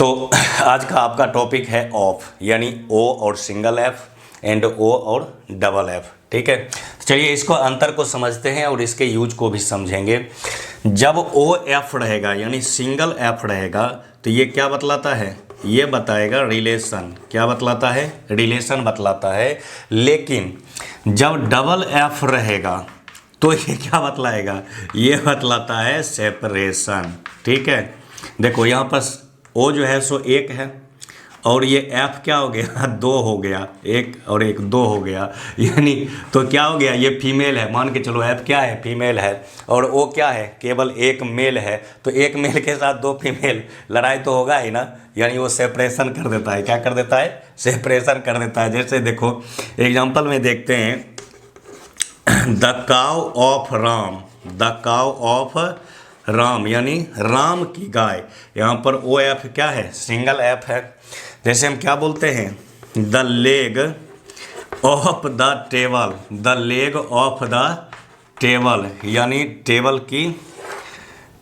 तो आज का आपका टॉपिक है ऑफ, यानी ओ और सिंगल एफ एंड ओ और डबल एफ। ठीक है, चलिए इसको अंतर को समझते हैं और इसके यूज को भी समझेंगे। जब ओ एफ रहेगा यानी सिंगल एफ रहेगा तो ये क्या बतलाता है, ये बताएगा रिलेशन। क्या बतलाता है? रिलेशन बतलाता है। लेकिन जब डबल एफ रहेगा तो ये क्या बतलाएगा, ये बतलाता है सेपरेशन। ठीक है, देखो यहाँ पर ओ जो है सो एक है और ये एफ क्या हो गया, दो हो गया, एक और एक दो हो गया, यानी तो क्या हो गया, ये फीमेल है। मान के चलो एफ क्या है, फीमेल है, और ओ क्या है, केवल एक मेल है। तो एक मेल के साथ दो फीमेल, लड़ाई तो होगा ही ना, यानी वो सेपरेशन कर देता है। क्या कर देता है? सेपरेशन कर देता है। जैसे देखो एग्जाम्पल में देखते हैं, the cow of Ram, the cow of Ram यानी राम की गाय। यहाँ पर ओ एफ क्या है, सिंगल एफ है। जैसे हम क्या बोलते हैं, the leg of the table, the leg of the table यानी टेबल की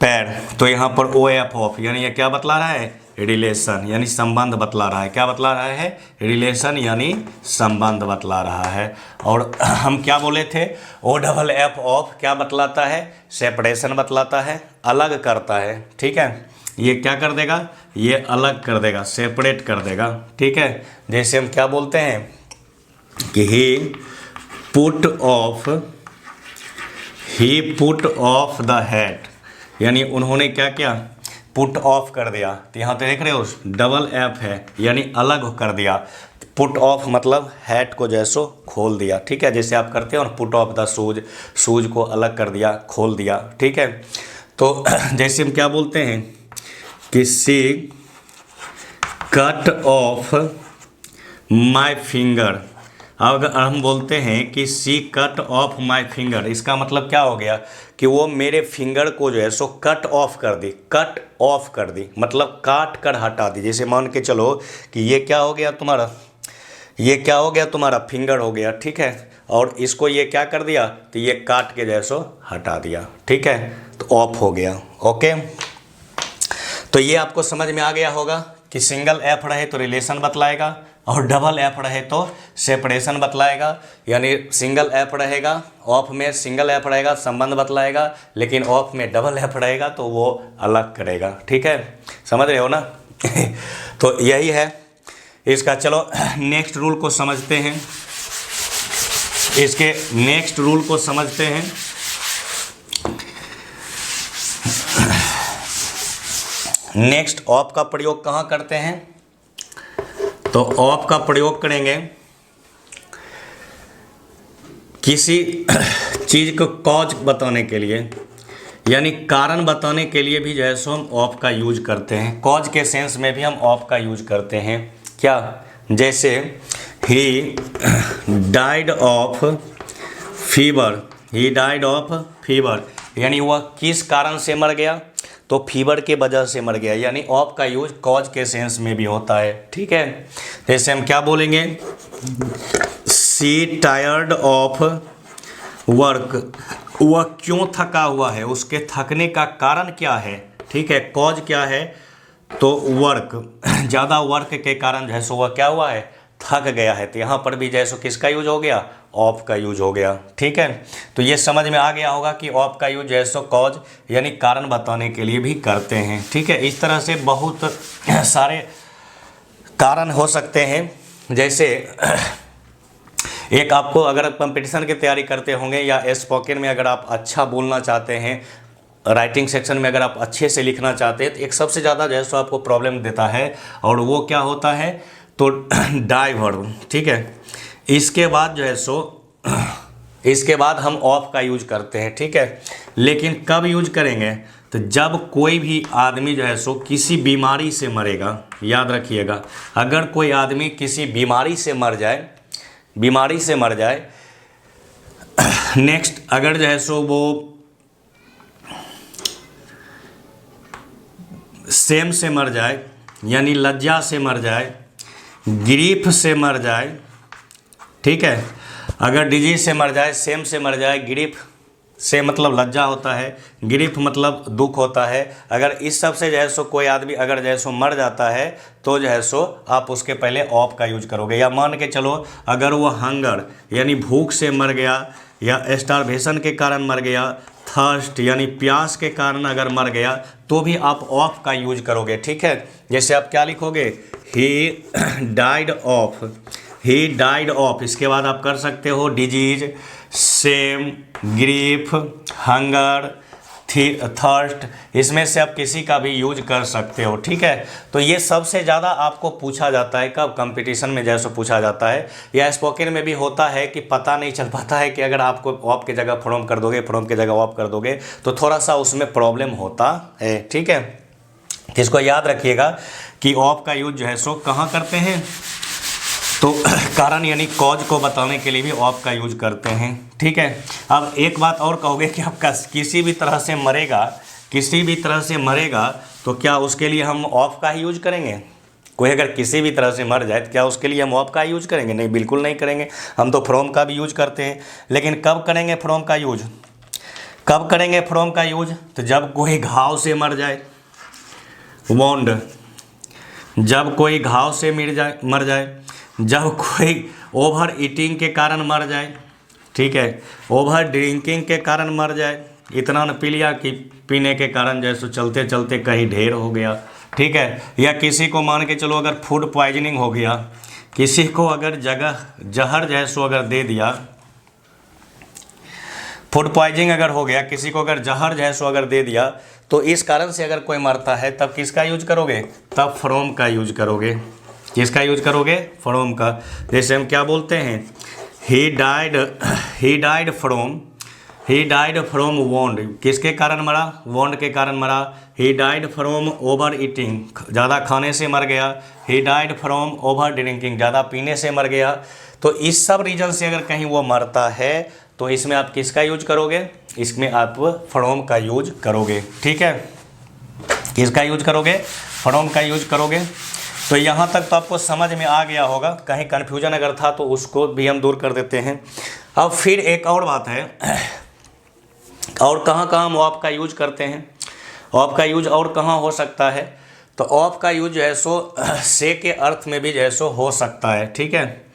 पैर। तो यहाँ पर ओ एफ ऑफ यानी ये क्या बतला रहा है, रिलेशन यानी संबंध बतला रहा है। क्या बतला रहा है? रिलेशन यानी संबंध बतला रहा है। और हम क्या बोले थे, ओ डबल एफ ऑफ क्या बतलाता है, सेपरेशन बतलाता है, अलग करता है। ठीक है, ये क्या कर देगा, ये अलग कर देगा, सेपरेट कर देगा। ठीक है, जैसे हम क्या बोलते हैं कि ही पुट ऑफ द हैट, यानी उन्होंने क्या किया, पुट ऑफ कर दिया। तो यहाँ तो देख रहे हो डबल एफ है यानी अलग कर दिया। पुट ऑफ मतलब हैट को जैसो खोल दिया। ठीक है, जैसे आप करते हो ना, put off the shoes, shoes को अलग कर दिया, खोल दिया। ठीक है, तो जैसे हम क्या बोलते हैं कि सी कट ऑफ माई फिंगर। अगर हम बोलते हैं कि सी कट ऑफ माई फिंगर, इसका मतलब क्या हो गया कि वो मेरे फिंगर को जो है सो कट ऑफ कर दी। कट ऑफ कर दी मतलब काट कर हटा दी। जैसे मान के चलो कि ये क्या हो गया तुम्हारा, ये क्या हो गया तुम्हारा, फिंगर हो गया। ठीक है, और इसको ये क्या कर दिया, तो ये काट के जैसो हटा दिया। ठीक है, तो ऑफ हो गया। ओके, तो ये आपको समझ में आ गया होगा कि सिंगल एफ रहे तो रिलेशन बतलाएगा और डबल एफ रहे तो सेपरेशन बतलाएगा। यानी सिंगल एफ रहेगा, ऑफ में सिंगल एफ रहेगा, संबंध बतलाएगा, लेकिन ऑफ में डबल एफ रहेगा तो वो अलग करेगा। ठीक है, समझ रहे हो ना? तो यही है इसका। चलो नेक्स्ट रूल को समझते हैं, इसके नेक्स्ट रूल को समझते हैं। नेक्स्ट ऑफ का प्रयोग कहाँ करते हैं, तो ऑफ का प्रयोग करेंगे किसी चीज़ को कॉज बताने के लिए, यानी कारण बताने के लिए भी जो है सो हम ऑफ का यूज करते हैं। कॉज के सेंस में भी हम ऑफ का यूज करते हैं। क्या? जैसे ही died of fever, he died of fever यानी वह किस कारण से मर गया, तो फीवर के वजह से मर गया। यानी ऑफ का यूज कॉज के सेंस में भी होता है। ठीक है, जैसे हम क्या बोलेंगे, सी टायर्ड ऑफ वर्क, वह क्यों थका हुआ है, उसके थकने का कारण क्या है। ठीक है, कॉज क्या है, तो वर्क, ज़्यादा वर्क के कारण जैसो वह क्या हुआ है, थक गया है। तो यहाँ पर भी जैसो किसका यूज हो गया, ऑफ का यूज हो गया। ठीक है, तो ये समझ में आ गया होगा कि ऑफ का यूज जैसो कॉज यानी कारण बताने के लिए भी करते हैं। ठीक है, इस तरह से बहुत सारे कारण हो सकते हैं। जैसे एक आपको अगर कंपटीशन की तैयारी करते होंगे या स्पोकन में अगर आप अच्छा बोलना चाहते हैं, राइटिंग सेक्शन में अगर आप अच्छे से लिखना चाहते हैं, तो एक सबसे ज़्यादा जो है सो आपको प्रॉब्लम देता है और वो क्या होता है, तो डाइवर्ब। ठीक है, इसके बाद जो है सो इसके बाद हम ऑफ का यूज करते हैं। ठीक है, लेकिन कब यूज करेंगे, तो जब कोई भी आदमी जो है सो किसी बीमारी से मरेगा। याद रखिएगा, अगर कोई आदमी किसी बीमारी से मर जाए, बीमारी से मर जाए, नेक्स्ट अगर जो है सो वो सेम से मर जाए यानी लज्जा से मर जाए, ग्रीफ से मर जाए। ठीक है, अगर डिजीज से मर जाए, सेम से मर जाए, ग्रीफ से मतलब लज्जा होता है, ग्रीफ मतलब दुख होता है। अगर इस सब से जो है सो कोई आदमी अगर जो है सो मर जाता है तो जो है सो आप उसके पहले ऑफ का यूज करोगे। या मान के चलो अगर वो हंगर यानी भूख से मर गया, या स्टारवेशन के कारण मर गया, थर्स्ट यानी प्यास के कारण अगर मर गया, तो भी आप ऑफ का यूज करोगे। ठीक है, जैसे आप क्या लिखोगे, he died of, he died of, इसके बाद आप कर सकते हो disease, shame, grief, hunger, thirst, इसमें से आप किसी का भी यूज कर सकते हो। ठीक है, तो ये सबसे ज़्यादा आपको पूछा जाता है कब, कंपटीशन में जैसे पूछा जाता है, या स्पोकन में भी होता है कि पता नहीं चल पाता है कि अगर आपको ऑफ की जगह फ्रॉम कर दोगे, फ्रॉम की जगह ऑफ कर दोगे तो थोड़ा सा उसमें प्रॉब्लम होता है। ठीक है, इसको याद रखिएगा कि ऑफ का यूज जो है सो कहाँ करते हैं, तो कारण यानी कॉज को बताने के लिए भी ऑफ का यूज करते हैं। ठीक है, अब एक बात और कहोगे कि आपका किसी भी तरह से मरेगा, किसी भी तरह से मरेगा तो क्या उसके लिए हम ऑफ का ही यूज करेंगे? कोई अगर किसी भी तरह से मर जाए तो क्या उसके लिए हम ऑफ का यूज करेंगे? नहीं, बिल्कुल नहीं करेंगे। हम तो फ्रॉम का भी यूज करते हैं, लेकिन कब करेंगे फ्रॉम का यूज? कब करेंगे फ्रॉम का यूज? तो जब कोई घाव से मर जाए, वॉन्ड, जब कोई घाव से मर जाए, जब कोई ओवर ईटिंग के कारण मर जाए, ठीक है, ओवर ड्रिंकिंग के कारण मर जाए, इतना न पी लिया कि पीने के कारण जैसे चलते चलते कहीं ढेर हो गया। ठीक है, या किसी को मान के चलो अगर फूड पॉइजनिंग हो गया, किसी को अगर जहर जैसो अगर दे दिया, फूड पॉइजनिंग अगर हो गया, किसी को अगर जहर जैसो अगर दे दिया, तो इस कारण से अगर कोई मरता है तब किसका यूज करोगे? तब फ्रॉम का यूज करोगे। किसका यूज करोगे? फ्रॉम का। जैसे हम क्या बोलते हैं, ही डाइड फ्रॉम वॉन्ड, किसके कारण मरा? वॉन्ड के कारण मरा। He died from over eating, ज़्यादा खाने से मर गया। He died from over drinking, ज़्यादा पीने से मर गया। तो इस सब रीजन से अगर कहीं वो मरता है तो इसमें आप किसका यूज करोगे? इसमें आप फ्रॉम का यूज करोगे। ठीक है, किसका यूज करोगे? फ्रॉम का यूज करोगे। तो यहाँ तक तो आपको समझ में आ गया होगा, कहीं कन्फ्यूजन अगर था तो उसको भी हम दूर कर देते हैं। अब फिर एक और बात है, और कहाँ कहाँ हम ऑफ का यूज करते हैं? ऑफ का यूज और कहाँ हो सकता है? तो ऑफ का यूज जो है सो से के अर्थ में भी जो है सो हो सकता है। ठीक है,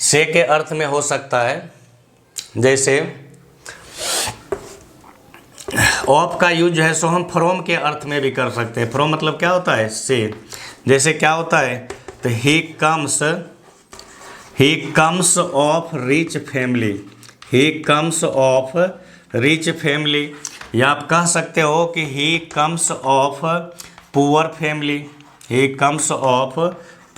से के अर्थ में हो सकता है। जैसे ऑफ का यूज जो है सो हम फ्रॉम के अर्थ में भी कर सकते हैं। फ्रॉम मतलब क्या होता है? से। जैसे क्या होता है, तो he comes of rich family, he comes of rich family. या आप कह सकते हो कि he comes of poor family, he comes of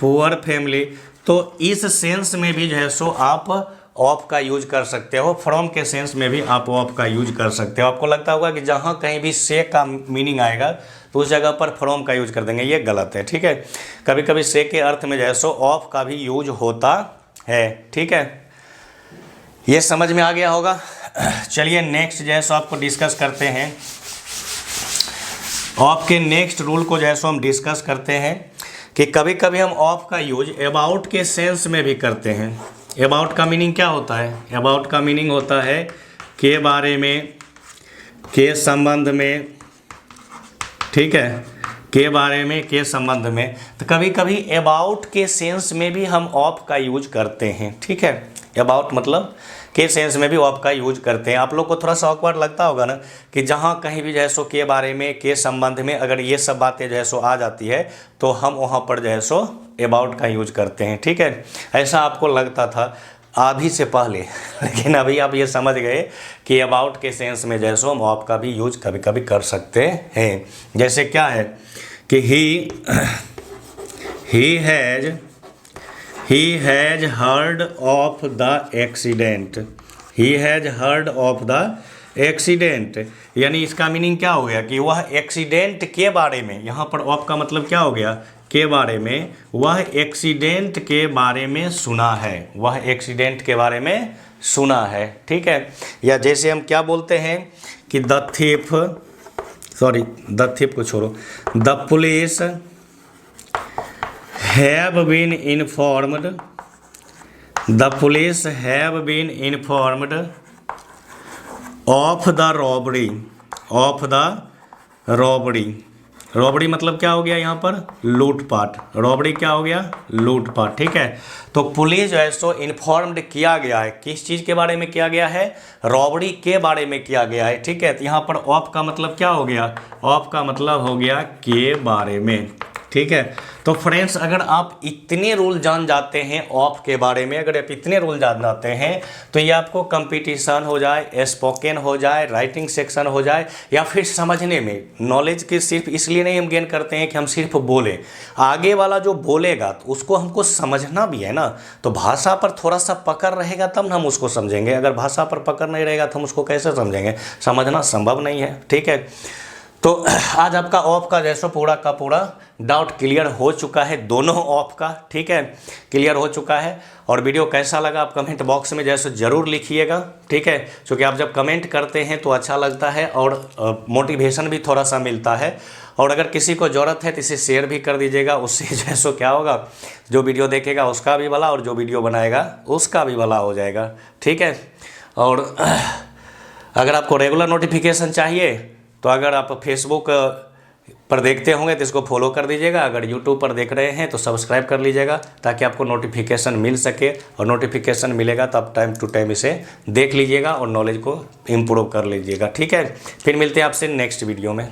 poor family. तो इस सेंस में भी जो है सो आप ऑफ का यूज कर सकते हो, फ्रॉम के सेंस में भी आप ऑफ का यूज कर सकते हो। आपको लगता होगा कि जहाँ कहीं भी से का मीनिंग आएगा तो उस जगह पर फ्रॉम का यूज कर देंगे, ये गलत है। ठीक है, कभी कभी से के अर्थ में जो है सो ऑफ का भी यूज होता है। ठीक है, ये समझ में आ गया होगा। चलिए नेक्स्ट जो है सो आपको डिस्कस करते हैं, ऑफ के नेक्स्ट रूल को जो है सो हम डिस्कस करते हैं कि कभी कभी हम ऑफ का यूज अबाउट के सेंस में भी करते हैं। अबाउट का मीनिंग क्या होता है? अबाउट का मीनिंग होता है के बारे में, के संबंध में। ठीक है, के बारे में, के संबंध में। तो कभी कभी अबाउट के सेंस में भी हम ऑफ का यूज करते हैं। ठीक है, अबाउट मतलब के सेंस में भी ऑफ का यूज करते हैं। आप लोग को थोड़ा सा ऑकवर्ड लगता होगा ना कि जहाँ कहीं भी जो है सो के बारे में, के संबंध में अगर ये सब बातें जो है सो आ जाती है तो हम वहाँ पर जो है सो अबाउट का यूज करते हैं। ठीक है, ऐसा आपको लगता था अभी से पहले, लेकिन अभी आप ये समझ गए कि अबाउट के सेंस में जो है सो हम ऑफ का भी यूज कभी कभी कर सकते हैं। जैसे क्या है कि he has heard of the accident, he has heard of the accident। यानी इसका मीनिंग क्या हो गया कि वह एक्सीडेंट के बारे में, यहाँ पर ऑफ का मतलब क्या हो गया? के बारे में। वह एक्सीडेंट के बारे में सुना है, वह एक्सीडेंट के बारे में सुना है। ठीक है, या जैसे हम क्या बोलते हैं कि द थीफ को छोड़ो, the police have been informed, the police have been informed of the robbery, of the robbery, robbery मतलब क्या हो गया यहाँ पर, लूटपाट, रॉबरी क्या हो गया, लूटपाट, ठीक है। तो पुलिस जो है सो इन्फॉर्म्ड किया गया है, किस चीज़ के बारे में किया गया है, रॉबरी के बारे में किया गया है, ठीक है। तो यहाँ पर ऑफ का मतलब क्या हो गया, ऑफ का मतलब हो गया के बारे में, ठीक है। तो फ्रेंड्स अगर आप इतने रूल जान जाते हैं ऑफ के बारे में, अगर आप इतने रूल जान जाते हैं तो ये आपको कंपटीशन हो जाए, स्पोकन हो जाए, राइटिंग सेक्शन हो जाए, या फिर समझने में, नॉलेज के सिर्फ इसलिए नहीं हम गेन करते हैं कि हम सिर्फ बोले, आगे वाला जो बोलेगा तो उसको हमको समझना भी है ना। तो भाषा पर थोड़ा सा पकड़ रहेगा तब हम उसको समझेंगे, अगर भाषा पर पकड़ नहीं रहेगा तो हम उसको कैसे समझेंगे, समझना संभव नहीं है, ठीक है। तो आज आपका ऑफ का जैसा पूरा का पूरा डाउट क्लियर हो चुका है, दोनों ऑफ का, ठीक है, क्लियर हो चुका है। और वीडियो कैसा लगा आप कमेंट बॉक्स में जैसे ज़रूर लिखिएगा, ठीक है, क्योंकि आप जब कमेंट करते हैं तो अच्छा लगता है और मोटिवेशन भी थोड़ा सा मिलता है। और अगर किसी को ज़रूरत है तो इसे शेयर भी कर दीजिएगा, उससे जैसो क्या होगा, जो वीडियो देखेगा उसका भी भला और जो वीडियो बनाएगा उसका भी भला हो जाएगा, ठीक है। और अगर आपको रेगुलर नोटिफिकेशन चाहिए तो अगर आप फेसबुक पर देखते होंगे तो इसको फॉलो कर दीजिएगा, अगर यूट्यूब पर देख रहे हैं तो सब्सक्राइब कर लीजिएगा ताकि आपको नोटिफिकेशन मिल सके, और नोटिफिकेशन मिलेगा तो आप टाइम टू टाइम इसे देख लीजिएगा और नॉलेज को इम्प्रूव कर लीजिएगा, ठीक है। फिर मिलते हैं आपसे नेक्स्ट वीडियो में।